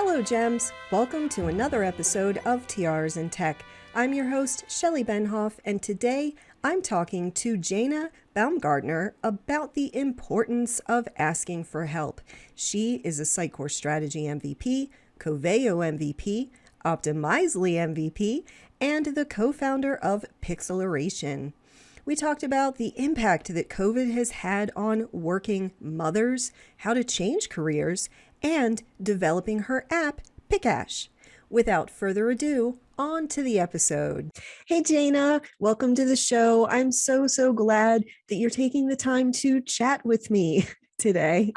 Hello, Gems. Welcome to another episode of Tiaras and Tech. I'm your host, Shelley Benhoff, and today I'm talking to Jaina Baumgartner about the importance of asking for help. She is a Sitecore Strategy MVP, Coveo MVP, Optimizely MVP, and the co-founder of Pixleration. We talked about the impact that COVID has had on working mothers, how to change careers, and developing her app, Piccache. Without further ado, on to the episode. Hey, Jaina, welcome to the show. I'm so glad that you're taking the time to chat with me today.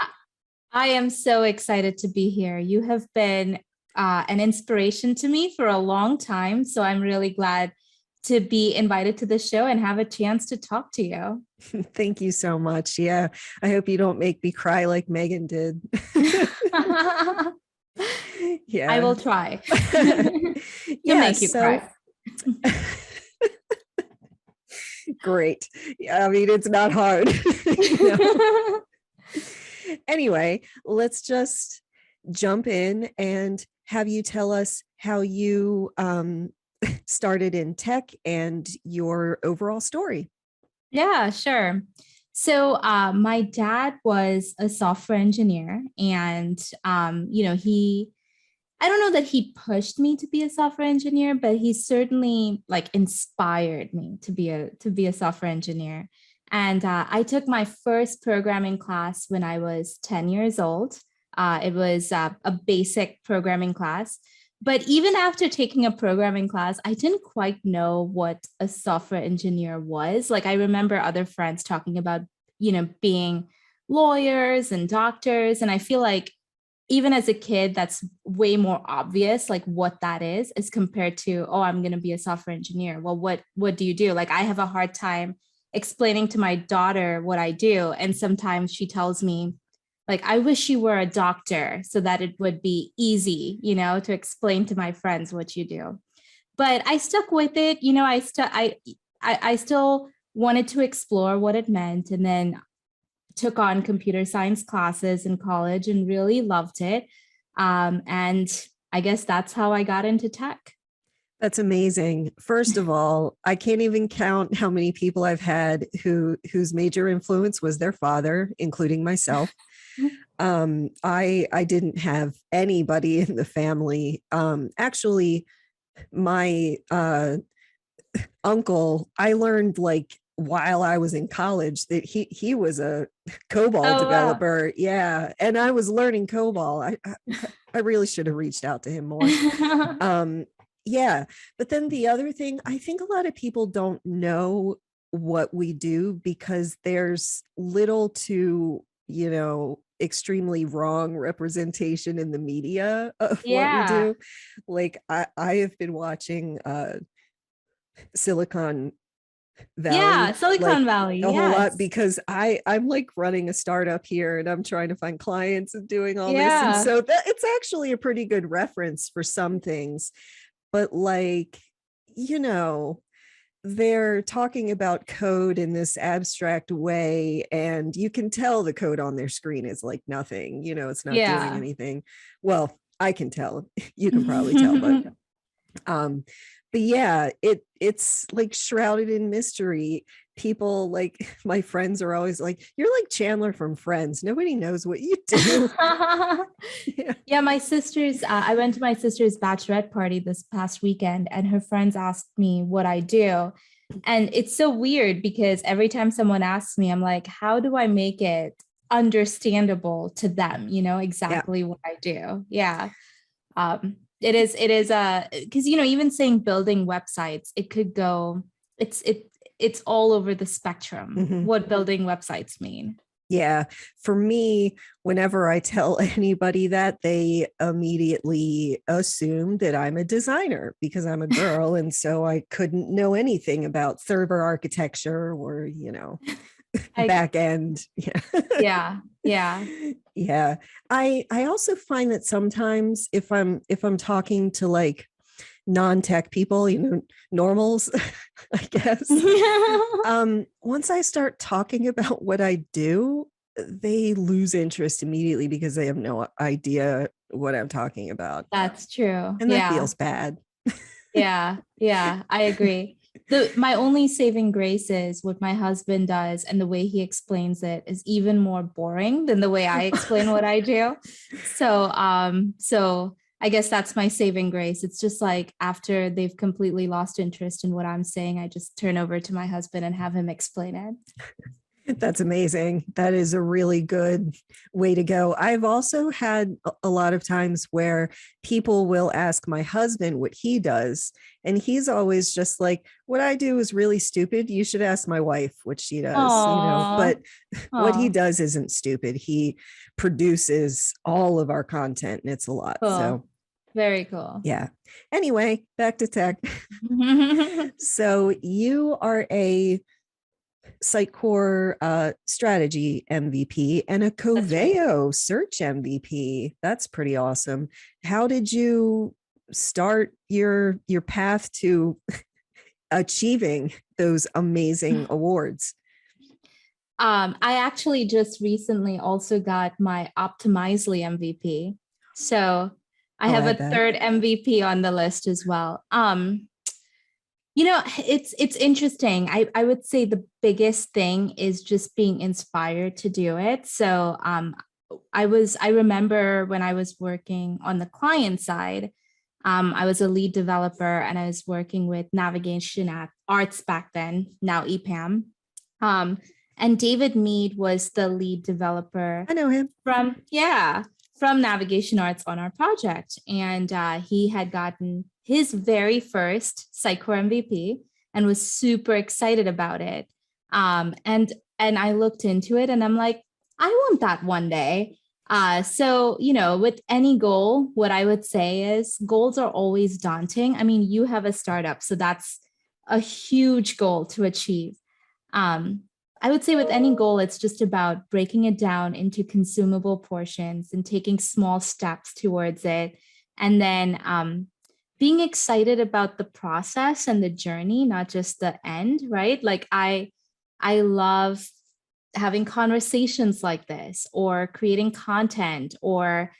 I am so excited to be here. You have been an inspiration to me for a long time, so I'm really glad to be invited to the show and have a chance to talk to you. Thank you so much. Yeah, I hope you don't make me cry like Megan did. Yeah, I will try. You'll make you cry. Great. I mean, it's not hard. Anyway, let's just jump in and have you tell us how you started in tech and your overall story. Yeah, sure. So my dad was a software engineer, and I don't know that he pushed me to be a software engineer, but he certainly inspired me to be a software engineer. And I took my first programming class when I was 10 years old. It was a basic programming class. But even after taking a programming class, I didn't quite know what a software engineer was. I remember other friends talking about, being lawyers and doctors. And I feel like even as a kid, that's way more obvious, what that is as compared to, oh, I'm going to be a software engineer. Well, what do you do? I have a hard time explaining to my daughter what I do. And sometimes she tells me, I wish you were a doctor so that it would be easy, to explain to my friends what you do. But I stuck with it. I still wanted to explore what it meant, and then took on computer science classes in college and really loved it. And I guess that's how I got into tech. That's amazing. First of all, I can't even count how many people I've had whose major influence was their father, including myself. I didn't have anybody in the family. Actually, my uncle, I learned while I was in college that he was a COBOL developer. Wow. Yeah. And I was learning COBOL. I really should have reached out to him more. Yeah. But then the other thing, I think a lot of people don't know what we do because there's little to, extremely wrong representation in the media of what we do. I have been watching Silicon Valley. Yeah, Silicon Valley. A whole lot because I'm running a startup here and I'm trying to find clients and doing all this. And so it's actually a pretty good reference for some things. But they're talking about code in this abstract way, and you can tell the code on their screen is nothing, it's not doing anything. Well, I can tell, you can probably tell, but yeah, it's shrouded in mystery. People my friends are always you're like Chandler from Friends. Nobody knows what you do. Yeah, my sister's, I went to my sister's bachelorette party this past weekend, and her friends asked me what I do. And it's so weird because every time someone asks me, I'm like, how do I make it understandable to them? Exactly what I do. Yeah. It is because, even saying building websites, it could go, it's all over the spectrum, what building websites mean. Yeah. For me, whenever I tell anybody that, they immediately assume that I'm a designer because I'm a girl. And so I couldn't know anything about server architecture or, back end. Yeah. Yeah. I also find that sometimes if I'm talking to non-tech people, normals, I guess. Once I start talking about what I do, they lose interest immediately because they have no idea what I'm talking about. That's true. And that Yeah. feels bad. Yeah. Yeah. I agree. My only saving grace is what my husband does, and the way he explains it is even more boring than the way I explain what I do. So I guess that's my saving grace. It's just like after they've completely lost interest in what I'm saying, I just turn over to my husband and have him explain it. That's amazing. That is a really good way to go. I've also had a lot of times where people will ask my husband what he does. And he's always just like, what I do is really stupid. You should ask my wife what she does, Oh, but what he does isn't stupid. He produces all of our content and it's a lot. cool. So, Very cool. yeah. Anyway, back to tech. So, you are a Sitecore Strategy MVP and a That's right. Coveo Search MVP. That's pretty awesome. How did you start your path to achieving those amazing awards? I actually just recently also got my Optimizely MVP. So I I'll have a add that. third MVP on the list as well. It's interesting. I would say the biggest thing is just being inspired to do it. So I remember when I was working on the client side, I was a lead developer and I was working with navigation at Arts back then, now EPAM. And David Mead was the lead developer I know him. from Navigation Arts on our project. And he had gotten his very first Sitecore MVP and was super excited about it. And I looked into it and I'm like, I want that one day. So, with any goal, what I would say is goals are always daunting. I mean, you have a startup, so that's a huge goal to achieve. Um, I would say with any goal, it's just about breaking it down into consumable portions and taking small steps towards it. And then being excited about the process and the journey, not just the end, right? Like I love having conversations like this, or creating content, or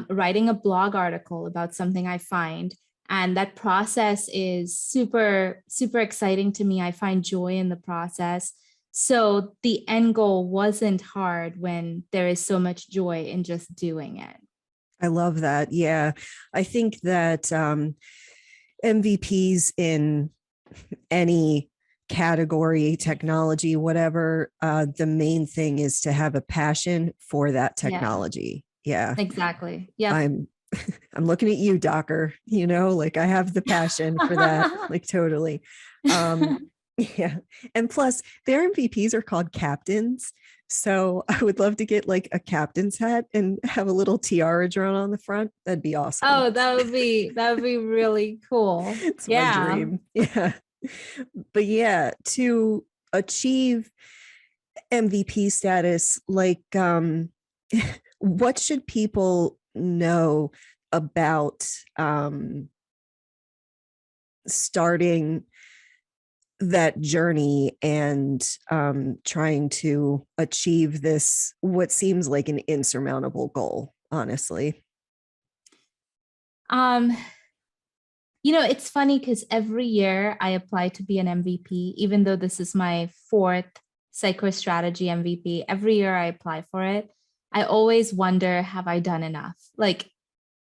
writing a blog article about something I find. And that process is super, super exciting to me. I find joy in the process. So the end goal wasn't hard when there is so much joy in just doing it. I love that. Yeah. I think that MVPs in any category, technology, whatever, the main thing is to have a passion for that Yeah, technology. Yeah. exactly. Yep. I'm I'm looking at you, Docker, like I have the passion for that, like totally. Yeah. And plus their MVPs are called captains. So I would love to get like a captain's hat and have a little tiara drawn on the front. That'd be awesome. Oh, that would be really cool. It's my Yeah. dream. Yeah. But yeah, to achieve MVP status, like what should people know about starting that journey and trying to achieve this, what seems like an insurmountable goal, honestly? Um, it's funny because every year I apply to be an MVP, even though this is my fourth Sitecore Strategy MVP. Every year I apply for it. I always wonder, have I done enough? Like,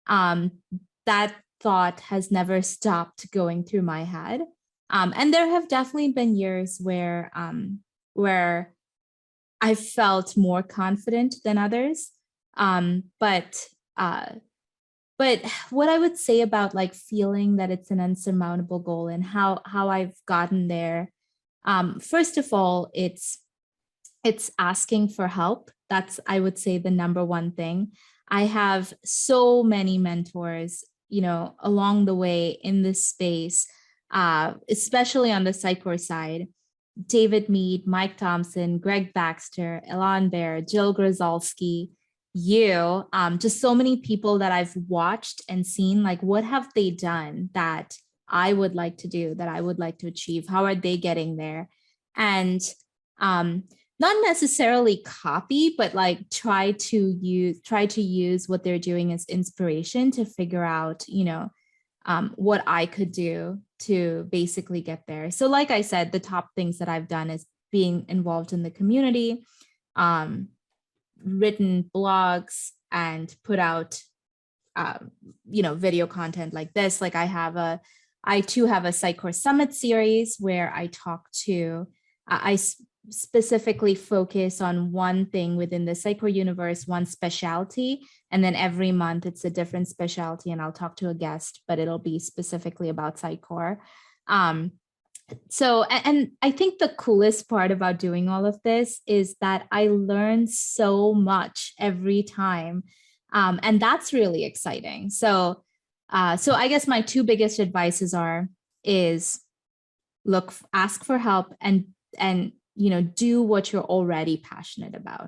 um, that thought has never stopped going through my head. And there have definitely been years where I felt more confident than others. But but what I would say about like feeling that it's an unsurmountable goal and how I've gotten there, first of all, it's asking for help. That's, I would say, the number one thing. I have so many mentors, along the way in this space, especially on the Sitecore side. David Mead, Mike Thompson, Greg Baxter, Elan Bear, Jill Grzalski, just so many people that I've watched and seen, like, what have they done that I would like to do, that I would like to achieve? How are they getting there? And um, not necessarily copy, but like try to use what they're doing as inspiration to figure out, what I could do to basically get there. So like I said, the top things that I've done is being involved in the community, written blogs, and put out video content like this. Like I too have a Sitecore Summit series where I talk to, I specifically focus on one thing within the Sitecore universe, one specialty, and then every month it's a different specialty, and I'll talk to a guest, but it'll be specifically about Sitecore. So, and I think the coolest part about doing all of this is that I learn so much every time. And that's really exciting. So I guess my two biggest advices is ask for help, and do what you're already passionate about.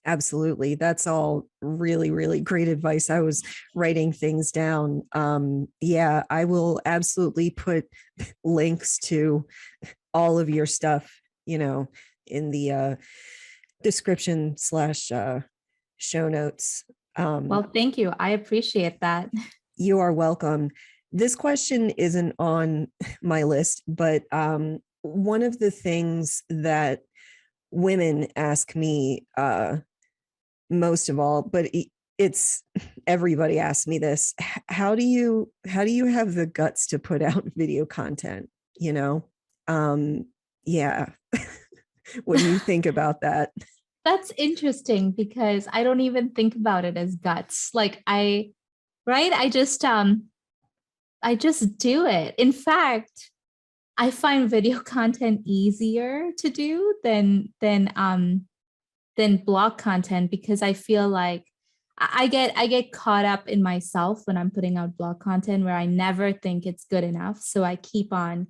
Absolutely. That's all really, really great advice. I was writing things down. Yeah, I will absolutely put links to all of your stuff, in the description / show notes. Well, thank you. I appreciate that. You are welcome. This question isn't on my list, but one of the things that women ask me most of all, but it's everybody asks me this: how do you have the guts to put out video content? Yeah. What do you think about that? That's interesting because I don't even think about it as guts. Like I just do it. In fact, I find video content easier to do than blog content, because I feel like I get caught up in myself when I'm putting out blog content, where I never think it's good enough. So I keep on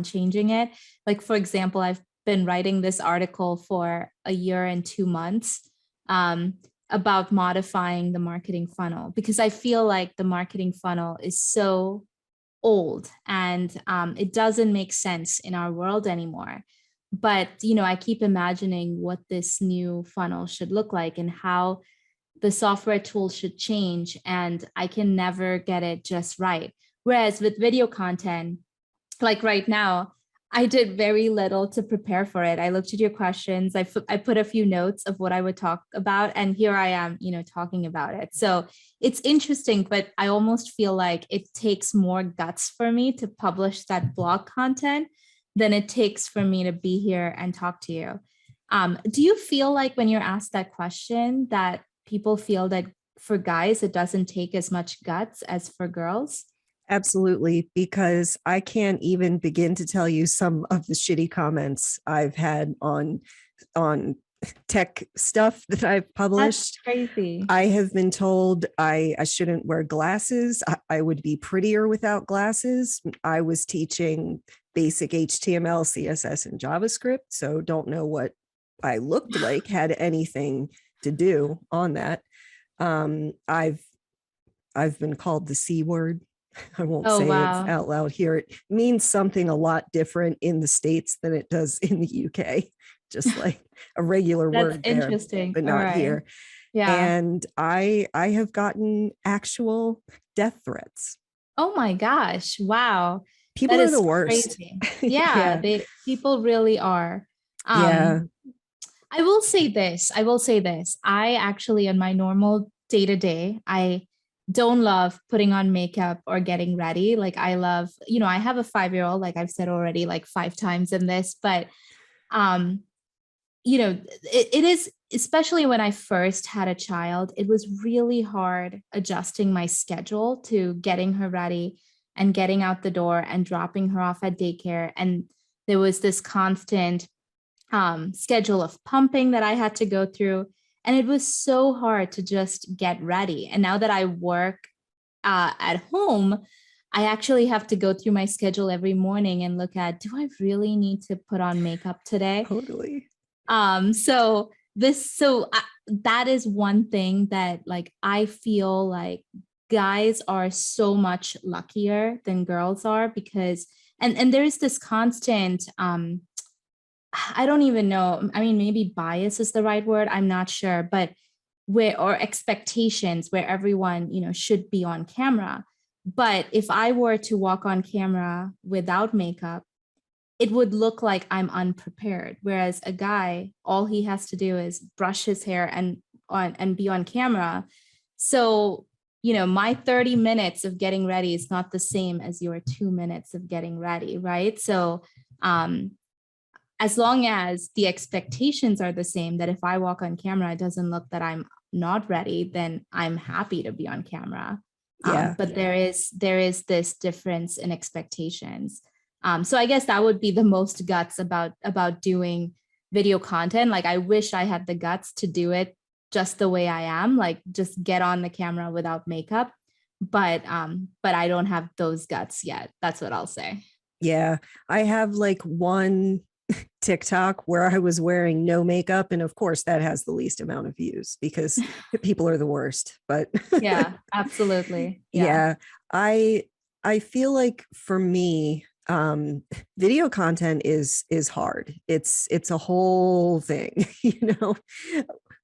changing it. Like, for example, I've been writing this article for a year and 2 months about modifying the marketing funnel, because I feel like the marketing funnel is so old and it doesn't make sense in our world anymore. But, I keep imagining what this new funnel should look like and how the software tools should change. And I can never get it just right. Whereas with video content, like right now, I did very little to prepare for it. I looked at your questions. I put a few notes of what I would talk about, and here I am, talking about it. So it's interesting, but I almost feel like it takes more guts for me to publish that blog content than it takes for me to be here and talk to you. Do you feel like when you're asked that question that people feel that for guys, it doesn't take as much guts as for girls? Absolutely, because I can't even begin to tell you some of the shitty comments I've had on tech stuff that I've published. That's crazy. I have been told I shouldn't wear glasses. I would be prettier without glasses. I was teaching basic HTML, CSS, and JavaScript, so don't know what I looked like had anything to do on that. I've been called the C word. I won't say it out loud here. It means something a lot different in the States than it does in the UK. Just like a regular word there, interesting, but not here. Yeah. And I have gotten actual death threats. Oh my gosh. Wow. People are the worst. Yeah, people really are. Yeah. I will say this. I actually, in my normal day-to-day, I don't love putting on makeup or getting ready. Like I love, I have a 5-year-old, like I've said already, like 5 times in this, but, it is, especially when I first had a child, it was really hard adjusting my schedule to getting her ready and getting out the door and dropping her off at daycare. And there was this constant schedule of pumping that I had to go through. And it was so hard to just get ready. And now that I work at home, I actually have to go through my schedule every morning and look at, do I really need to put on makeup today? Totally. So that is one thing that like, I feel like guys are so much luckier than girls are, because, and there's this constant, I don't even know. I mean, maybe bias is the right word. I'm not sure, but or expectations where everyone, should be on camera. But if I were to walk on camera without makeup, it would look like I'm unprepared. Whereas a guy, all he has to do is brush his hair and be on camera. So, my 30 minutes of getting ready is not the same as your 2 minutes of getting ready, right? So, as long as the expectations are the same, that if I walk on camera, it doesn't look that I'm not ready, then I'm happy to be on camera. Yeah. But there is this difference in expectations. So I guess that would be the most guts about doing video content. Like, I wish I had the guts to do it just the way I am, like just get on the camera without makeup. But I don't have those guts yet. That's what I'll say. Yeah. I have like one TikTok where I was wearing no makeup. And of course, that has the least amount of views because people are the worst. But yeah, absolutely. Yeah. I feel like for me, video content is hard. It's a whole thing,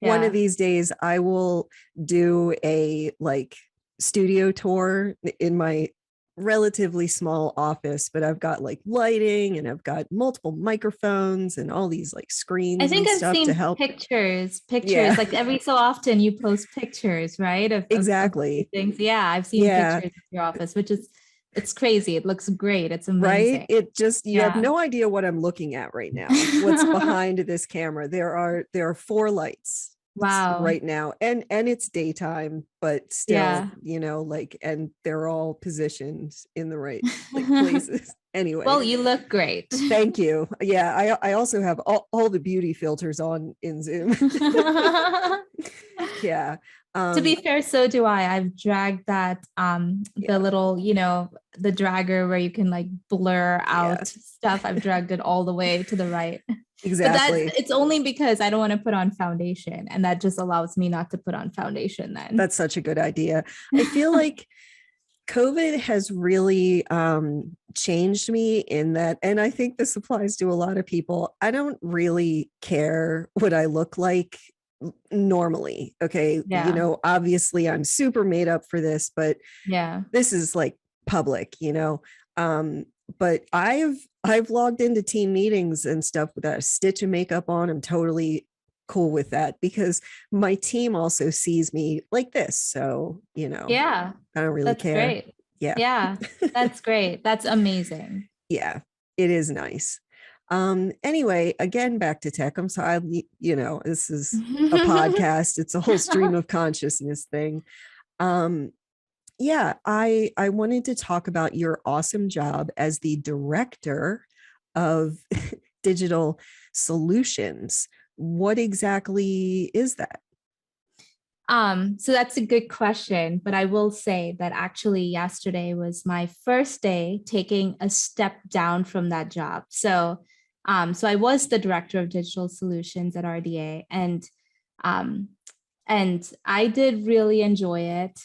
One of these days I will do a like studio tour in my relatively small office, but I've got like lighting and I've got multiple microphones and all these like screens I think and I've stuff to seen help. pictures, Yeah, like every so often you post pictures, right? Of exactly. things. Yeah, I've seen Yeah, pictures of your office, which is, it's crazy. It looks great. It's right. amazing. It just, you have Yeah. no idea what I'm looking at right now, what's behind this camera. There are four lights Wow. right now, and it's daytime, but still, Yeah. like, and they're all positioned in the right like places. Anyway, Well, you look great. thank you. Yeah, I also have all the beauty filters on in Zoom. Yeah. To be fair, so do I. I've dragged that the Yeah. little, the dragger where you can like blur Yeah, out stuff. I've dragged it all the way to the right. But exactly. it's only because I don't want to put on foundation, and that just allows me not to put on foundation then. That's such a good idea. I feel like COVID has really changed me in that, and I think this applies to a lot of people. I don't really care what I look like normally. Okay. Yeah. Obviously I'm super made up for this, but Yeah. this is like public, but I've logged into team meetings and stuff without a stitch of makeup on. I'm totally cool with that because my team also sees me like this. So, Yeah. I don't really That's care. great. Yeah. Yeah. That's great. That's amazing. Yeah, it is nice. Anyway, again, back to tech. I'm sorry, this is a podcast. It's a whole stream of consciousness thing. Yeah, I wanted to talk about your awesome job as the director of digital solutions. What exactly is that? So that's a good question, but I will say that actually yesterday was my first day taking a step down from that job. So, so I was the director of digital solutions at RDA, um, and I did really enjoy it.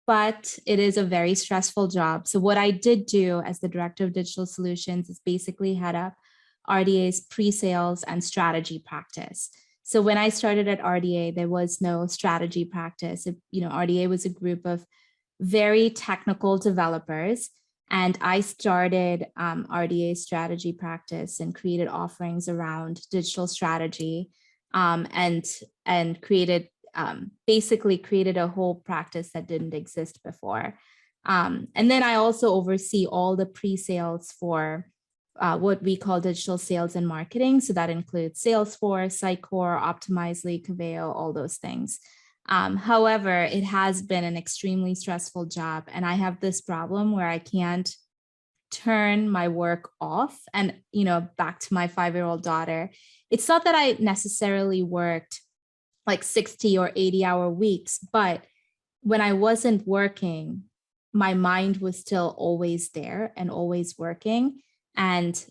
But it is a very stressful job. So what I did do as the director of digital solutions is basically head up RDA's pre-sales and strategy practice. So when I started at RDA, there was no strategy practice. RDA was a group of very technical developers, and I started RDA strategy practice and created offerings around digital strategy, and created basically created a whole practice that didn't exist before. And then I also oversee all the pre-sales for what we call digital sales and marketing. So that includes Salesforce, Sitecore, Optimizely, Coveo, all those things. However, it has been an extremely stressful job. And I have this problem where I can't turn my work off. And, back to my 5-year-old daughter, it's not that I necessarily worked like 60 or 80-hour weeks, but when I wasn't working, my mind was still always there and always working. And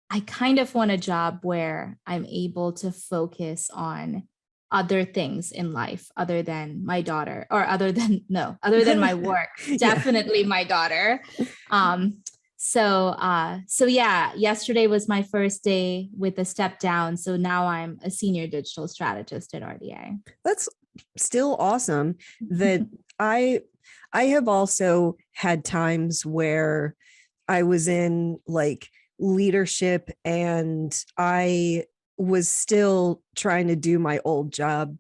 I kind of want a job where I'm able to focus on other things in life other than my daughter, or other than my work. Yeah. Definitely my daughter. So yeah, yesterday was my first day with a step down. So now I'm a senior digital strategist at RDA. That's still awesome. That I I have also had times where I was in like leadership and I was still trying to do my old job,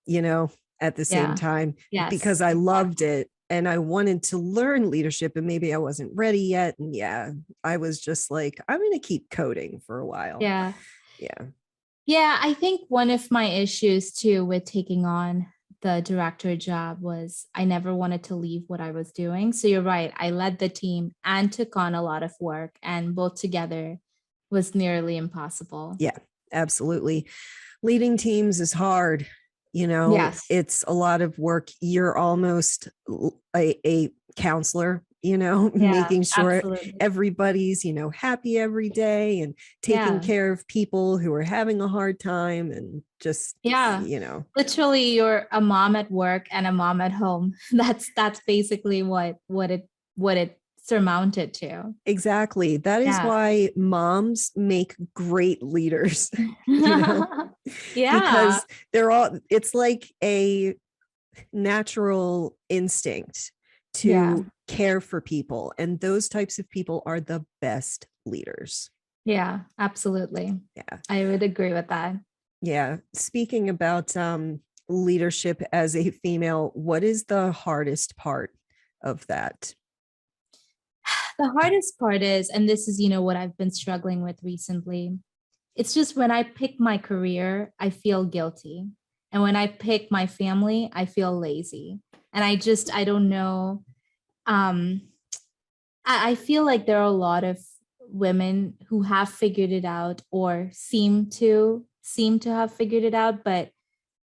you know, at the same Yeah. time because Yes, I loved exactly. it and I wanted to learn leadership and maybe I wasn't ready yet. And yeah, I was just like, I'm going to keep coding for a while. Yeah. Yeah. Yeah, I think one of my issues too with taking on the director job was I never wanted to leave what I was doing. So you're right. I led the team and took on a lot of work, and both together was nearly impossible. Yeah, absolutely. Leading teams is hard. You know, Yes. it's a lot of work. You're almost a counselor, you know, Yeah, making sure absolutely. everybody's, you know, happy every day and taking Yeah. care of people who are having a hard time and just, Yeah. you know, Literally you're a mom at work and a mom at home. That's basically what it surmounted to. exactly. That is Yeah. why moms make great leaders, you know, Yeah. because they're all, it's like a natural instinct Yeah. to care for people. And those types of people are the best leaders. Yeah, absolutely. Yeah. I would agree with that. Yeah. Speaking about leadership as a female, what is the hardest part of that? The hardest part is, and this is, what I've been struggling with recently. It's just when I pick my career, I feel guilty. And when I pick my family, I feel lazy. And I don't know. Um, I feel like there are a lot of women who have figured it out or seem to have figured it out, but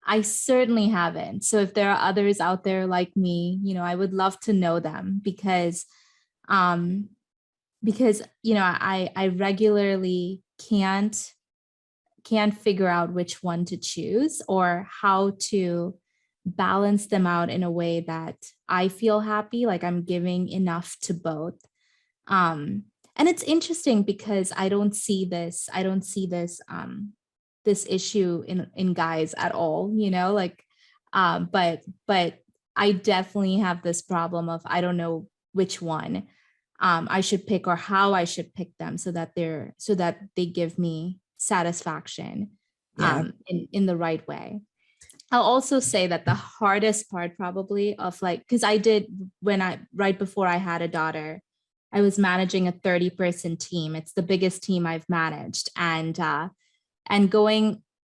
I certainly haven't. So if there are others out there like me, I would love to know them um because I regularly can't figure out which one to choose or how to balance them out in a way that I feel happy, like I'm giving enough to both. um and it's interesting because I don't see this issue in guys at all, like but I definitely have this problem of I don't know which one I should pick or how I should pick them so that they give me satisfaction Yeah. in the right way. I'll also say that the hardest part probably of like, because I did when I right before I had a daughter, I was managing a 30-person team. It's the biggest team I've managed. And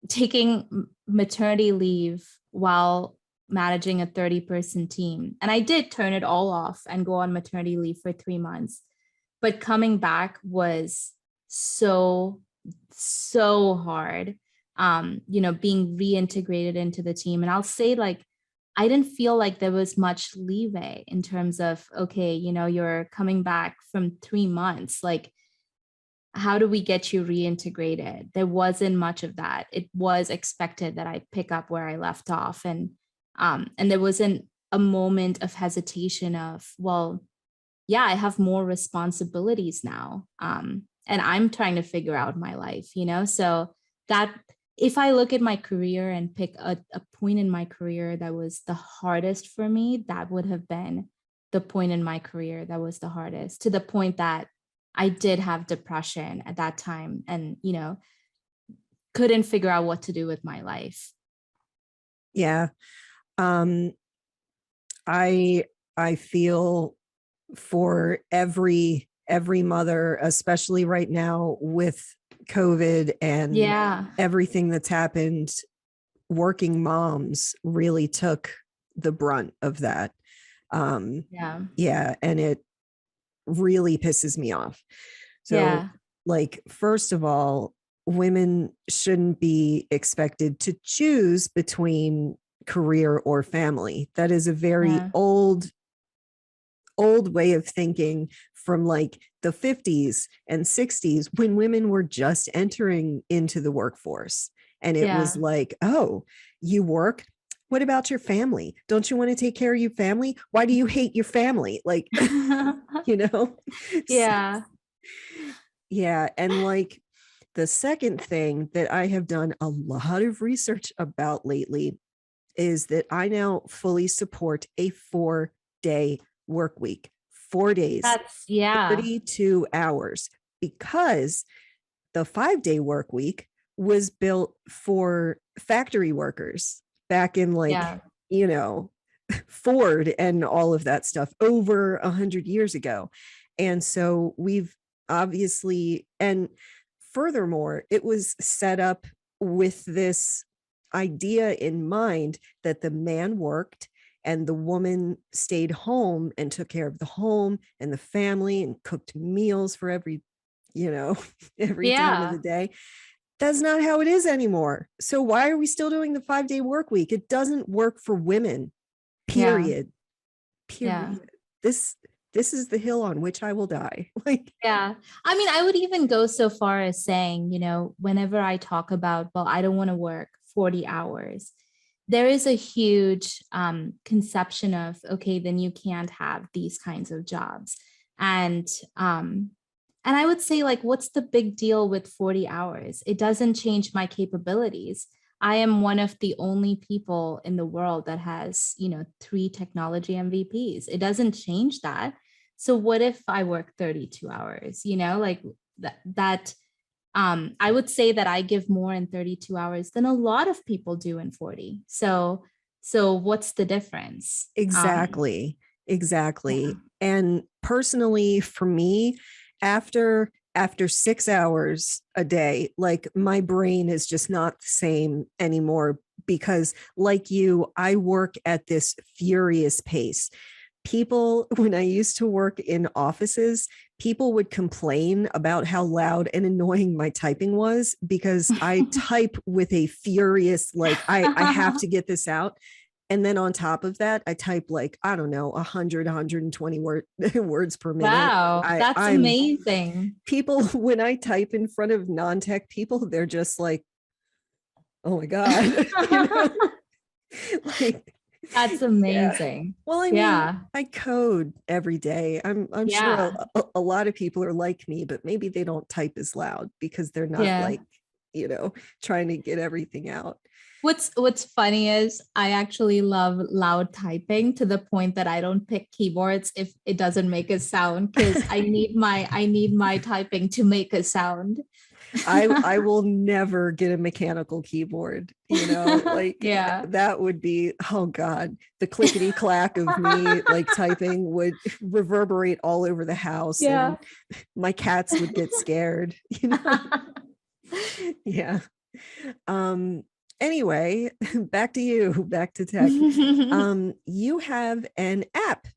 taking maternity leave while managing a 30-person team. And I did turn it all off and go on maternity leave for 3 months. But coming back was so, so hard. Being reintegrated into the team. And I'll say, like, I didn't feel like there was much leeway in terms of, okay, you're coming back from 3 months. Like, how do we get you reintegrated? There wasn't much of that. It was expected that I pick up where I left off. And there wasn't a moment of hesitation of, well, yeah, I have more responsibilities now. And I'm trying to figure out my life, So that if I look at my career and pick a point in my career that was the hardest for me, that would have been the point in my career that was the hardest, to the point that I did have depression at that time and, couldn't figure out what to do with my life. Yeah. Um, I I feel for every mother, especially right now with COVID and Yeah. everything that's happened. Working moms really took the brunt of that. Yeah. Yeah, and it really pisses me off. So, Yeah. like, first of all, women shouldn't be expected to choose between career or family. That is a very Yeah. old way of thinking from like the 50s and 60s when women were just entering into the workforce. And it was Yeah. like, oh, you work, What about your family? Don't you want to take care of your family? Why do you hate your family? Like, you know? Yeah. Yeah. And like the second thing that I have done a lot of research about lately is that I now fully support a 4-day work week, 4 days, Yeah. 32 hours, because the 5-day work week was built for factory workers back in like, Yeah. you know, Ford and all of that stuff over 100 years ago. And so we've obviously, and furthermore, it was set up with this idea in mind that the man worked and the woman stayed home and took care of the home and the family and cooked meals for every, you know, every time of the Yeah. day. That's not how it is anymore. So why are we still doing the 5-day work week? It doesn't work for women. Yeah. Period. Yeah. Period. This is the hill on which I will die. Like, Yeah. I mean, I would even go so far as saying, whenever I talk about, well, I don't want to work 40 hours, there is a huge conception of, okay, then you can't have these kinds of jobs. And and I would say, like, what's the big deal with 40 hours? It doesn't change my capabilities. I am one of the only people in the world that has, 3 technology MVPs. It doesn't change that. So what if I work 32 hours, like I would say that I give more in 32 hours than a lot of people do in 40. So what's the difference? exactly. Yeah. Exactly. And personally, for me, after 6 hours a day, like my brain is just not the same anymore because, like you, I work at this furious pace. People, when I used to work in offices, people would complain about how loud and annoying my typing was because I type with a furious, like, I have to get this out. And then on top of that, I type like, I don't know, 120 words per minute. Wow, that's I'm amazing. people, when I type in front of non-tech people, they're just like, oh my God, you know, like, That's yeah. amazing. Well, I mean, Yeah. I code every day. I'm sure Yeah. a lot of people are like me, but maybe they don't type as loud because they're not Yeah. like, trying to get everything out. What's funny is I actually love loud typing to the point that I don't pick keyboards if it doesn't make a sound because I need my typing to make a sound. I will never get a mechanical keyboard, like Yeah. that would be, oh God, the clickety clack of me like typing would reverberate all over the house Yeah. and my cats would get scared, you know? Yeah. Um, anyway, back to you, back to tech. You have an app,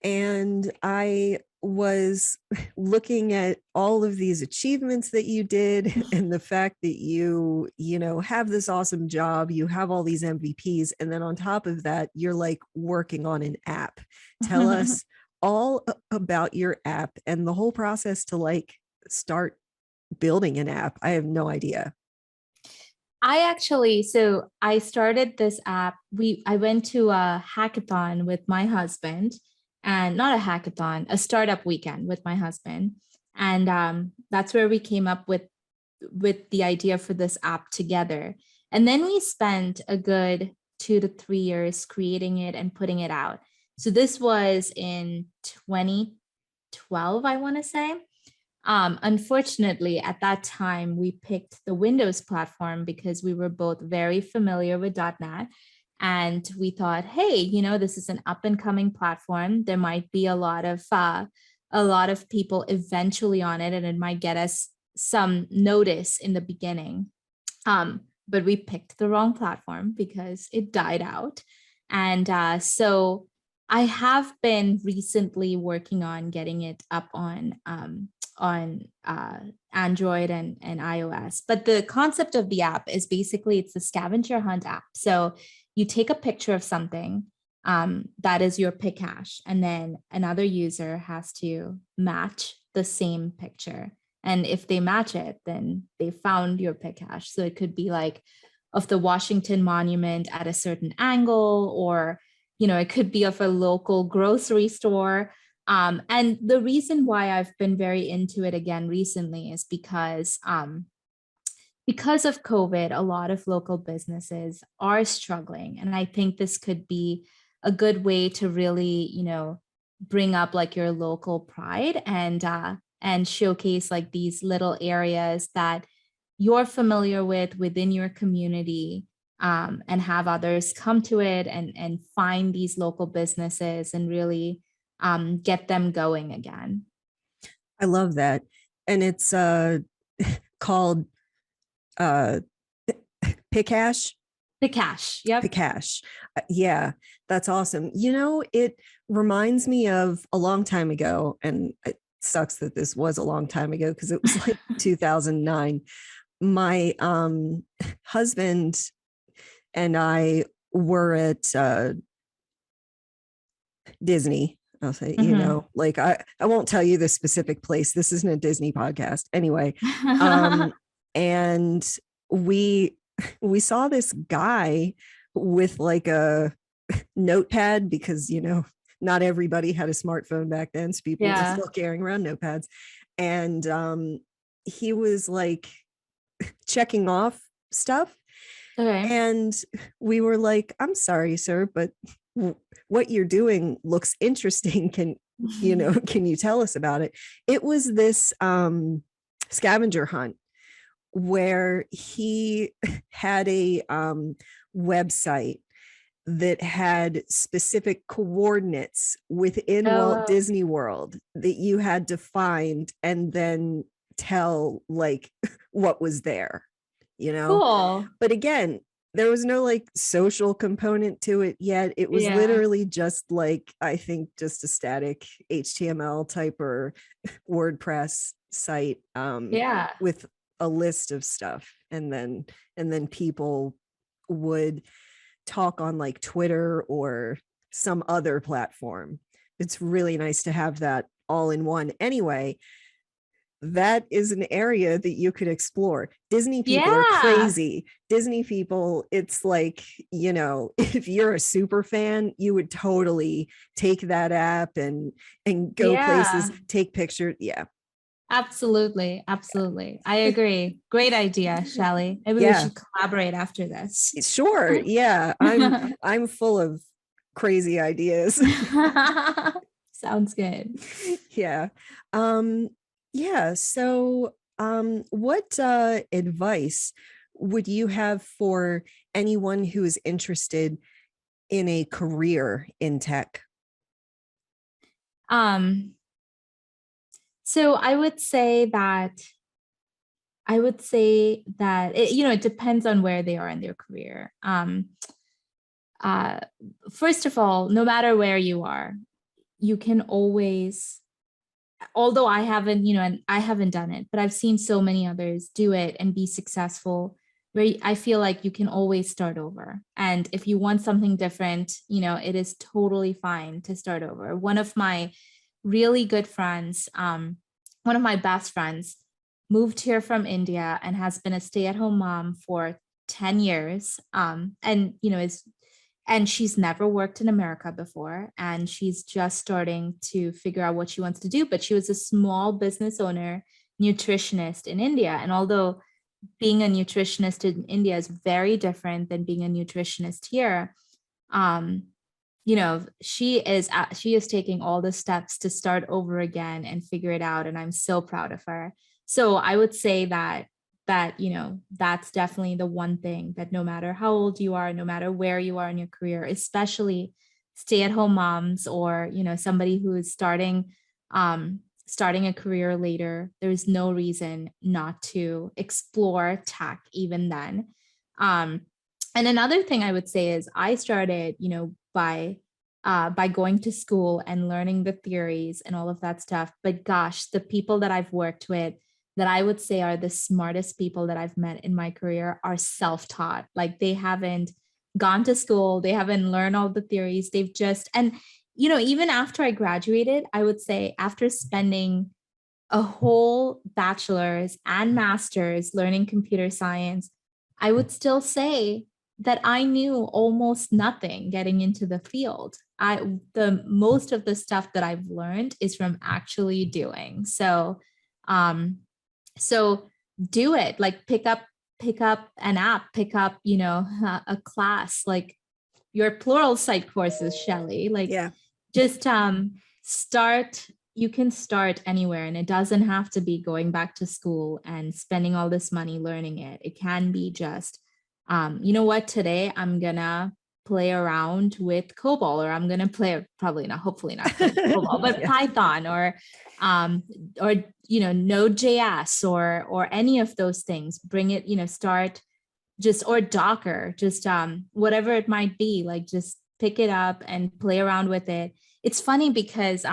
and I was looking at all of these achievements that you did and the fact that you have this awesome job, you have all these MVPs, and then on top of that, you're like working on an app. Tell us all about your app and the whole process to like start building an app. I have no idea. So I started this app. I went to a hackathon with my husband, and not a hackathon, a startup weekend with my husband. And that's where we came up with the idea for this app together. And then we spent a good 2 to 3 years creating it and putting it out. So this was in 2012, I want to say. Unfortunately, at that time, we picked the Windows platform because we were both very familiar with .NET. And we thought, hey, this is an up and coming platform. There might be a lot of people eventually on it, and it might get us some notice in the beginning. But we picked the wrong platform because it died out. And so I have been recently working on getting it up on Android and iOS. But the concept of the app is basically it's a scavenger hunt app. So you take a picture of something that is your Piccache, and then another user has to match the same picture. And if they match it, then they found your Piccache. So it could be like, of the Washington Monument at a certain angle, or, it could be of a local grocery store. And the reason why I've been very into it again recently is because of COVID, a lot of local businesses are struggling. And I think this could be a good way to really, bring up like your local pride and showcase like these little areas that you're familiar with within your community, and have others come to it and find these local businesses and really get them going again. I love that. And it's called Piccache. Piccache. Yep. Piccache. Yeah, that's awesome. It reminds me of a long time ago, and it sucks that this was a long time ago because it was like 2009. My husband and I were at Disney. I'll say, like I won't tell you the specific place. This isn't a Disney podcast. Anyway, and we saw this guy with like a notepad because, not everybody had a smartphone back then. So people were still carrying around notepads. And he was like checking off stuff. Okay. And we were like, I'm sorry, sir, but what you're doing looks interesting. Can you tell us about it? It was this scavenger hunt where he had a website that had specific coordinates within Walt Disney World that you had to find and then tell like what was there, Cool. But again, there was no like social component to it yet. It was literally just like, I think just a static HTML type or WordPress site with a list of stuff. And then people would talk on like Twitter or some other platform. It's really nice to have that all in one. Anyway, that is an area that you could explore. Disney people are crazy. Disney people, it's like, if you're a super fan, you would totally take that app and go places, take pictures. Yeah. Absolutely. I agree. Great idea, Shelley. Maybe we should collaborate after this. Sure. Yeah. I'm full of crazy ideas. Sounds good. Yeah. Yeah. So, what advice would you have for anyone who is interested in a career in tech? So I would say that it depends on where they are in their career. First of all, no matter where you are, you can always, although I haven't, and I haven't done it, but I've seen so many others do it and be successful, where I feel like you can always start over. And if you want something different, it is totally fine to start over. One of my really good friends, one of my best friends, moved here from India and has been a stay-at-home mom for 10 years. And she's never worked in America before, and she's just starting to figure out what she wants to do. But she was a small business owner, nutritionist in India. And although being a nutritionist in India is very different than being a nutritionist here, she is taking all the steps to start over again and figure it out. And I'm so proud of her. So I would say that that's definitely the one thing, that no matter how old you are, no matter where you are in your career, especially stay-at-home moms or, somebody who is starting a career later, there's no reason not to explore tech even then. And another thing I would say is I started, by going to school and learning the theories and all of that stuff. But gosh, the people that I've worked with that I would say are the smartest people that I've met in my career are self-taught. Like they haven't gone to school, they haven't learned all the theories. They've just, and, even after I graduated, I would say after spending a whole bachelor's and master's learning computer science, I would still say that I knew almost nothing getting into the field. The most of the stuff that I've learned is from actually doing. Um, so do it. Like pick up an app, pick up, a class, like your Pluralsight courses, Shelley. Like Yeah. just start. You can start anywhere, and it doesn't have to be going back to school and spending all this money learning it. It can be just, you know what, today I'm gonna play around with COBOL, or I'm gonna play, probably not, hopefully not COBOL, but Yeah. Python, or Node.js, or any of those things. Bring it, start just, or Docker, just whatever it might be, like just pick it up and play around with it. It's funny because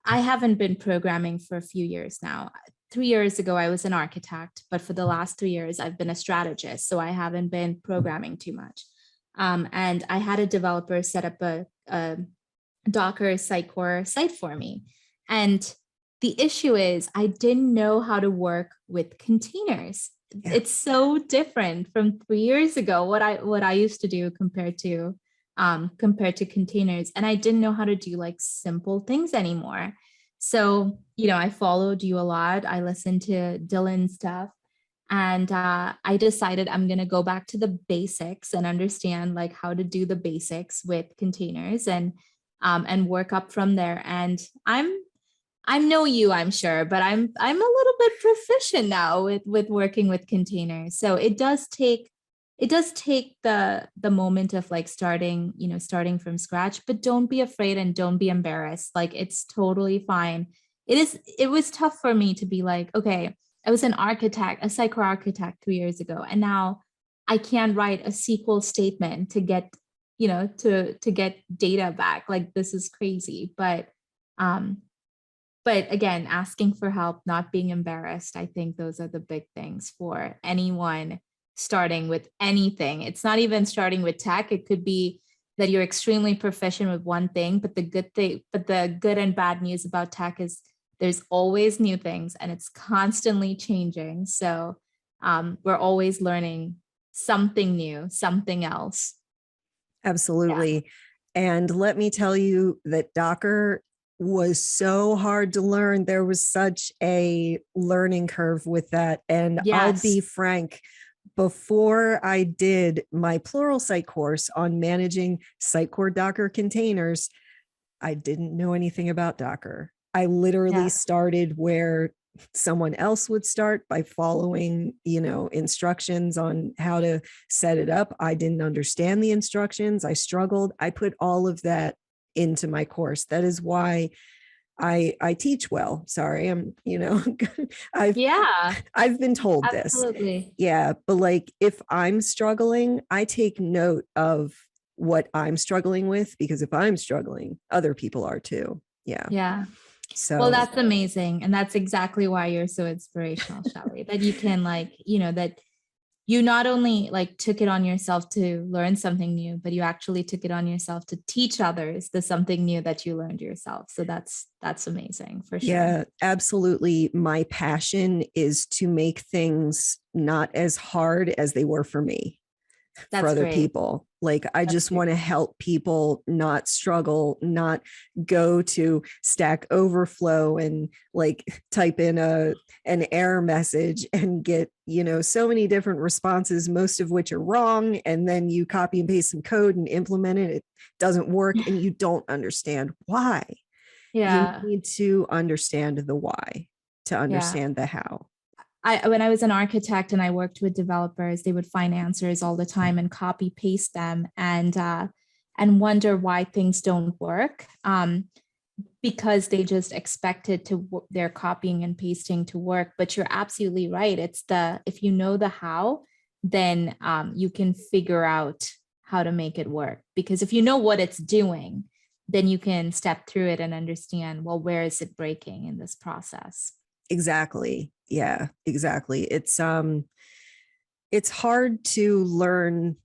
I haven't been programming for a few years now. 3 years ago, I was an architect, but for the last 3 years, I've been a strategist. So I haven't been programming too much. And I had a developer set up a Docker Sitecore site for me. And the issue is I didn't know how to work with containers. Yeah. It's so different from 3 years ago, what I used to do compared to containers. And I didn't know how to do like simple things anymore. So, I followed you a lot. I listened to Dylan's stuff. And I decided I'm going to go back to the basics and understand like how to do the basics with containers, and work up from there. And I know you, I'm sure, but I'm a little bit proficient now with working with containers. So it does take the moment of like starting from scratch, but don't be afraid and don't be embarrassed. Like it's totally fine. It was tough for me to be like, okay, I was an architect, a Sitecore architect 3 years ago, and now I can't write a SQL statement to get, to get data back. Like this is crazy. But again, asking for help, not being embarrassed, I think those are the big things for anyone starting with anything. It's not even starting with tech. It could be that you're extremely proficient with one thing, but the good and bad news about tech is there's always new things and it's constantly changing. So we're always learning something new, something else. Absolutely. Yeah. And let me tell you that Docker was so hard to learn. There was such a learning curve with that. And Yes. I'll be frank, before I did my Pluralsight course on managing Sitecore Docker containers, I didn't know anything about Docker. I literally started where someone else would start, by following, instructions on how to set it up. I didn't understand the instructions. I struggled. I put all of that into my course. That is why I teach well. Sorry, I've been told absolutely. This. Yeah, but like if I'm struggling, I take note of what I'm struggling with, because if I'm struggling, other people are too. Yeah. Yeah. So, well, that's amazing. And that's exactly why you're so inspirational, Shelley, that you can that you not only like took it on yourself to learn something new, but you actually took it on yourself to teach others the something new that you learned yourself. So that's amazing for sure. Yeah, absolutely. My passion is to make things not as hard as they were for me. That's for other great. People. Like I just want to help people not struggle, not go to Stack Overflow and like type in an error message and get, so many different responses, most of which are wrong. And then you copy and paste some code and implement it. It doesn't work and you don't understand why. Yeah. You need to understand the why to understand the how. When I was an architect and I worked with developers, they would find answers all the time and copy paste them and wonder why things don't work, because they just expected their copying and pasting to work. But you're absolutely right. It's if you know the how, then you can figure out how to make it work. Because if you know what it's doing, then you can step through it and understand, well, where is it breaking in this process? Exactly. Yeah, exactly. It's hard to learn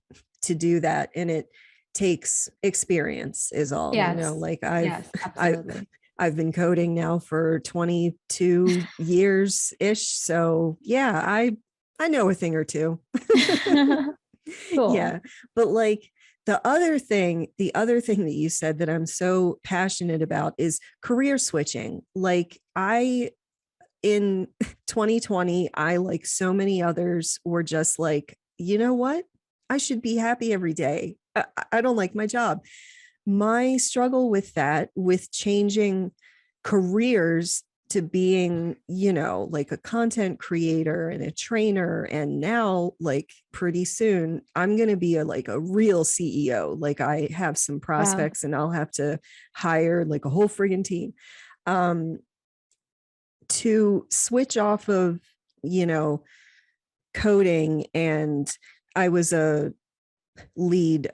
to do that, and it takes experience is all. Yes. Like I've been coding now for 22 years ish. So yeah, I I know a thing or two. Cool. Yeah. But like the other thing that you said that I'm so passionate about is career switching. Like in 2020, I, like so many others, were just like, you know what? I should be happy every day. I don't like my job. My struggle with that, with changing careers to being, like a content creator and a trainer, and now like pretty soon I'm going to be a real CEO. Like I have some Wow. prospects and I'll have to hire like a whole friggin' team. Um, to switch off of, you know, coding, and I was a lead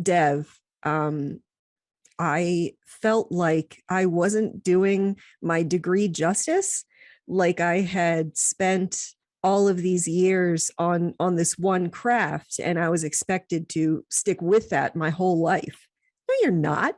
dev. I felt like I wasn't doing my degree justice. Like I had spent all of these years on this one craft, and I was expected to stick with that my whole life. No, you're not.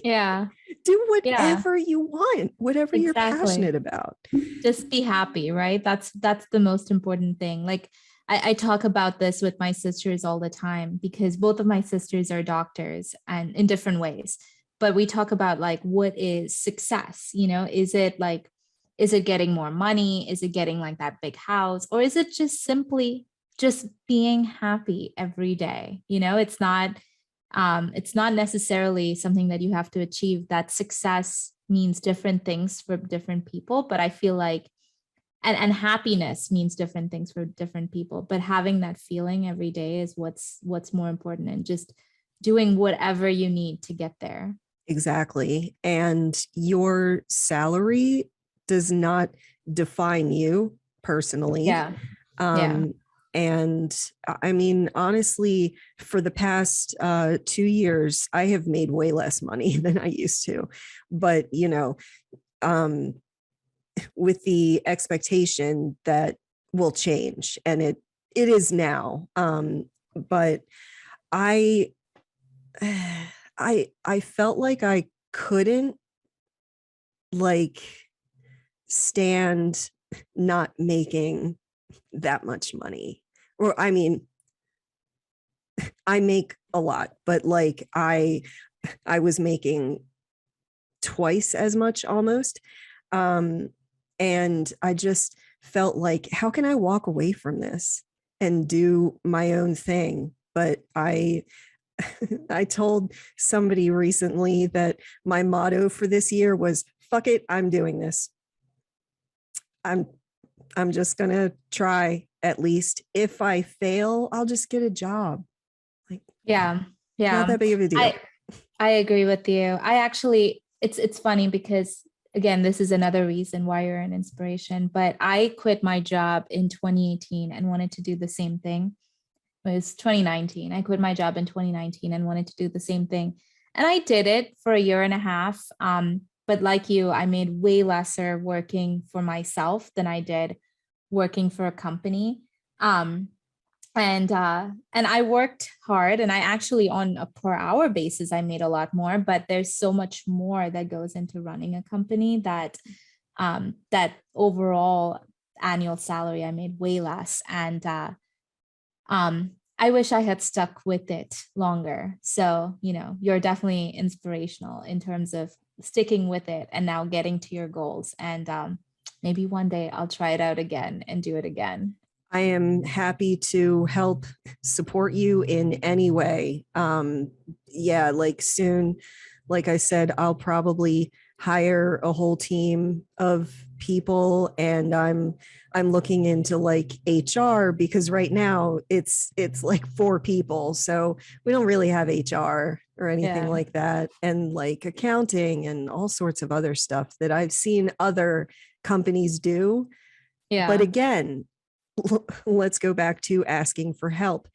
Yeah. Do Yeah, whatever you want, whatever you're exactly. passionate about. Just be happy, right? That's the most important thing. Like I talk about this with my sisters all the time because both of my sisters are doctors and in different ways. But we talk about like what is success? Is it getting more money? Is it getting like that big house? Or is it just simply just being happy every day? It's not necessarily something that you have to achieve. That success means different things for different people, but I feel like and happiness means different things for different people, but having that feeling every day is what's more important, and just doing whatever you need to get there. Exactly. And your salary does not define you personally. Yeah. Yeah. Um, and I mean, honestly, for the past 2 years, I have made way less money than I used to. But, um, with the expectation that will change, and it is now. But I I felt like I couldn't, like, stand not making that much money. Or I mean, I make a lot, but like I was making twice as much almost. Um and I just felt like, how can I walk away from this and do my own thing? But I told somebody recently that my motto for this year was, fuck it, I'm doing this. I'm I'm just going to try. At least if I fail, I'll just get a job. Like, Yeah. not Yeah. that big of a deal. I agree with you. I actually it's funny because again, this is another reason why you're an inspiration, but I quit my job in 2018 and wanted to do the same thing. It was 2019. I quit my job in 2019 and wanted to do the same thing. And I did it for a year and a half. But like you, I made way lesser working for myself than I did working for a company. Um, and I worked hard, and I actually, on a per hour basis, I made a lot more, but there's so much more that goes into running a company that overall annual salary I made way less. And I wish I had stuck with it longer. So, you're definitely inspirational in terms of sticking with it and now getting to your goals. And maybe one day I'll try it out again and do it again. I am happy to help support you in any way. Yeah, like soon, like I said, I'll probably hire a whole team of people, and I'm looking into like HR, because right now it's like 4 people. So we don't really have HR or anything Yeah. like that, and like accounting and all sorts of other stuff that I've seen other companies do. But Yeah. again, let's go back to asking for help.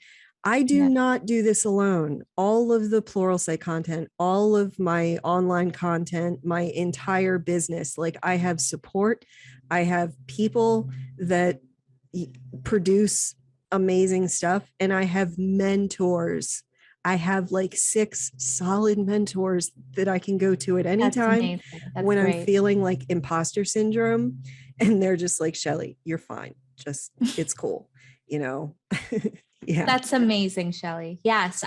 I do Yeah. not do this alone. All of the Pluralsight content, all of my online content, my entire business, like I have support. I have people that produce amazing stuff, and I have mentors. I have like 6 solid mentors that I can go to at any That's time amazing. That's when I'm great. feeling like imposter syndrome. And they're just like, Shelley, you're fine. just, it's cool, you know? Yeah. That's amazing, Shelley. Yes,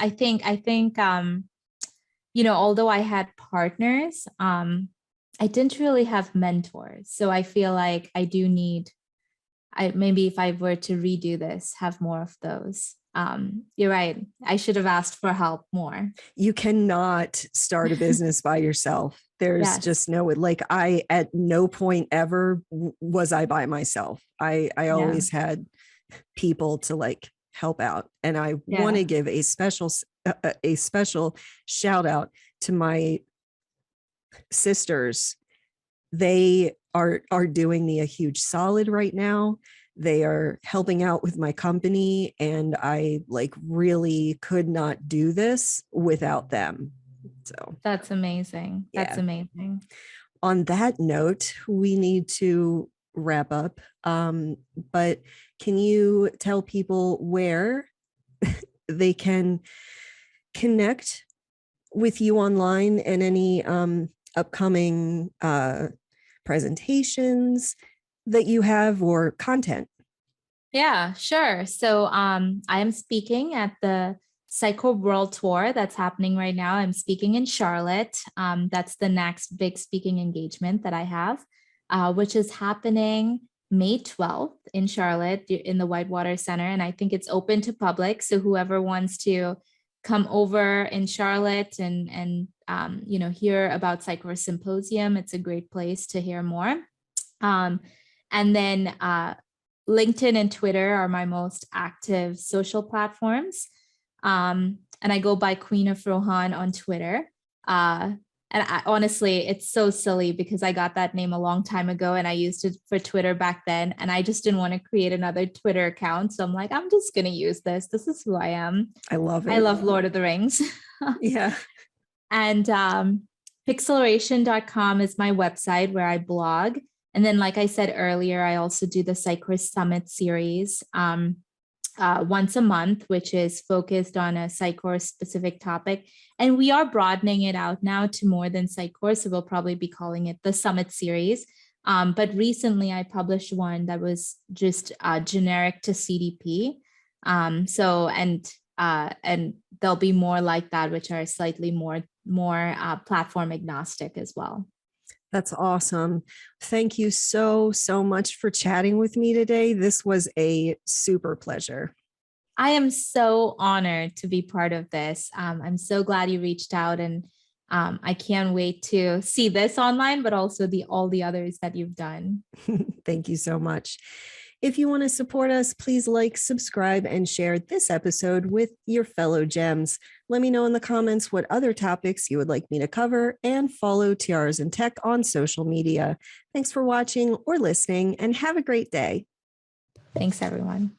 although I had partners, I didn't really have mentors. So I feel like I do need, maybe if I were to redo this, have more of those. You're right. I should have asked for help more. You cannot start a business by yourself. There's Yes. just no, like I, at no point ever was I by myself. I Yeah. always had people to like help out. And I want Yeah. to give a special shout out to my sisters. They are doing me a huge solid right now. They are helping out with my company, and I like really could not do this without them. So That's amazing. That's yeah. amazing. On that note, we need to wrap up. But can you tell people where they can connect with you online and any upcoming presentations that you have or content? Yeah, sure. So I am speaking at the Sitecore World Tour that's happening right now. I'm speaking in Charlotte. That's the next big speaking engagement that I have, which is happening May 12th in Charlotte in the Whitewater Center. And I think it's open to public. So whoever wants to come over in Charlotte and hear about Sitecore Symposium, it's a great place to hear more. And then LinkedIn and Twitter are my most active social platforms. And I go by Queen of Rohan on Twitter. Honestly, it's so silly because I got that name a long time ago and I used it for Twitter back then. And I just didn't want to create another Twitter account. So I'm like, I'm just going to use this. This is who I am. I love it. I love Lord of the Rings. Yeah. And pixleration.com is my website where I blog. And then, like I said earlier, I also do the Sitecore Summit series once a month, which is focused on a Sitecore specific topic. And we are broadening it out now to more than Sitecore. So we'll probably be calling it the Summit series. But recently I published one that was just generic to CDP. And there'll be more like that, which are slightly more platform agnostic as well. That's awesome. Thank you so much for chatting with me today. This was a super pleasure. I am so honored to be part of this. I'm so glad you reached out, and I can't wait to see this online, but also all the others that you've done. Thank you so much. If you want to support us, please like, subscribe, and share this episode with your fellow gems. Let me know in the comments what other topics you would like me to cover, and follow Tiaras and Tech on social media. Thanks for watching or listening, and have a great day. Thanks, everyone.